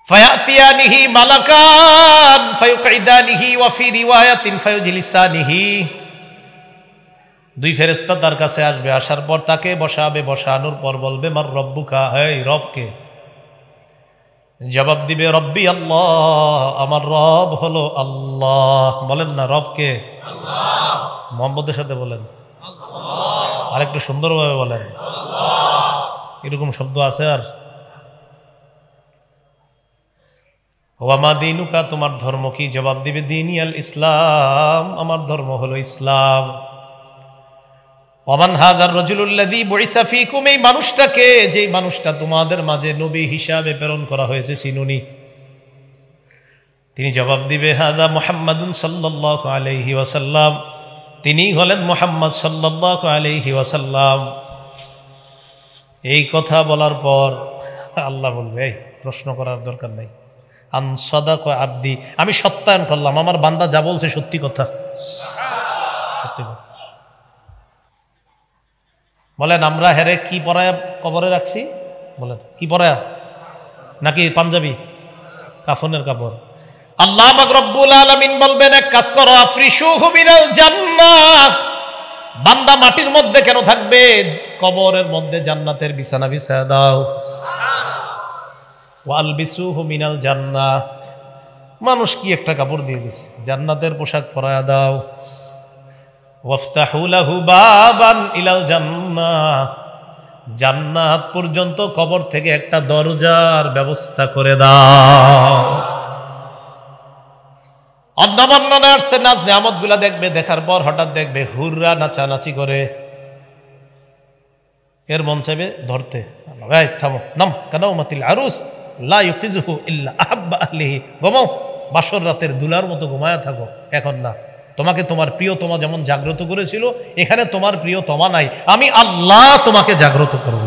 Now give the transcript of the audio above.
ফায়াতিয়ানিহি মালাকান ফায়ুকঈদানিহি ওয়া ফি রিওয়ায়াতিন ফায়ুজলিসানিহি, দুই ফেরেশতা তার কাছে আসবে, আসার পর তাকে বসাবে, বসানোর পর বলবে মার রব্বুকা, এই রবকে? জবাব দিবে রব্বি আল্লাহ, আমার রব হলো আল্লাহ। বলেন না রবকে? আল্লাহ। মুহাম্মদের সাথে বলেন আল্লাহ। আরেকটু সুন্দরভাবে বলেন আল্লাহ। এরকম শব্দ আছে আর? ওয়ামা দীনুকা, তোমার ধর্ম কি? জবাব দিবে দীনি আল ইসলাম, আমার ধর্ম হলো ইসলাম। ওমান হাদার রাজুলুল্লাযী বুইসা ফীকুম, এই মানুষটাকে, যেই মানুষটা তোমাদের মাঝে নবী হিসাবে প্রেরণ করা হয়েছে, চিনুনি? তিনি জবাব দিবে হাদা মুহাম্মাদুন সাল্লাল্লাহু আলাইহি ওয়াসাল্লাম, তিনি হলেন মুহাম্মদ সাল্লাল্লাহু আলাইহি ওয়াসাল্লাম। এই কথা বলার পর আল্লাহ বলবে, এই প্রশ্ন করার দরকার নাই। আন সাদাকা আব্দি, আমি সত্যায়ন করলাম, আমার বান্দা যা বলছে সত্যি কথা, সত্যি কথা। বলেন আমরা হেরে কি পরায়া কবরে রাখছি? বলেন কি পরায়া? নাকি পাঞ্জাবি কাফনের কাপড়? আল্লাহ পাক রব্বুল আলামিন বলবেন এক কাজ করো, আফরিশুহু মিনাল জান্নাহ, বান্দা মাটির মধ্যে কেন থাকবে? কবরের মধ্যে জান্নাতের বিছানা বিছায়া দাও। ওয়ালবিসুহু মিনাল জান্নাহ, মানুষ কি একটা কাপড় দিয়ে দিছে, জান্নাতের পোশাক পরায়া দাও। ওয়াফতাহু লাহু বাবান ইলাল জান্নাহ, জান্নাত পর্যন্ত কবর থেকে একটা দরজার ব্যবস্থা করে দাও। অন্নবর্ণনা আসছে, নাজ নিয়ামত গুলা দেখবে, দেখার পর হঠাৎ দেখবে হুররা নাচানাচি করে, এর মন চাইবে ধরতে, এই থামো, নাম কানাউমাতিল আরুস লা ইউকিজুহু ইল্লা আহাব্বা আহলিহি, ঘুমাও, বাসর রাতের দুলার মতো ঘুমায়া থাকো, এখন না। তোমাকে তোমার প্রিয়তমা যেমন জাগ্রত করেছিল, এখানে তোমার প্রিয়তমা নাই, আমি আল্লাহ তোমাকে জাগ্রত করব।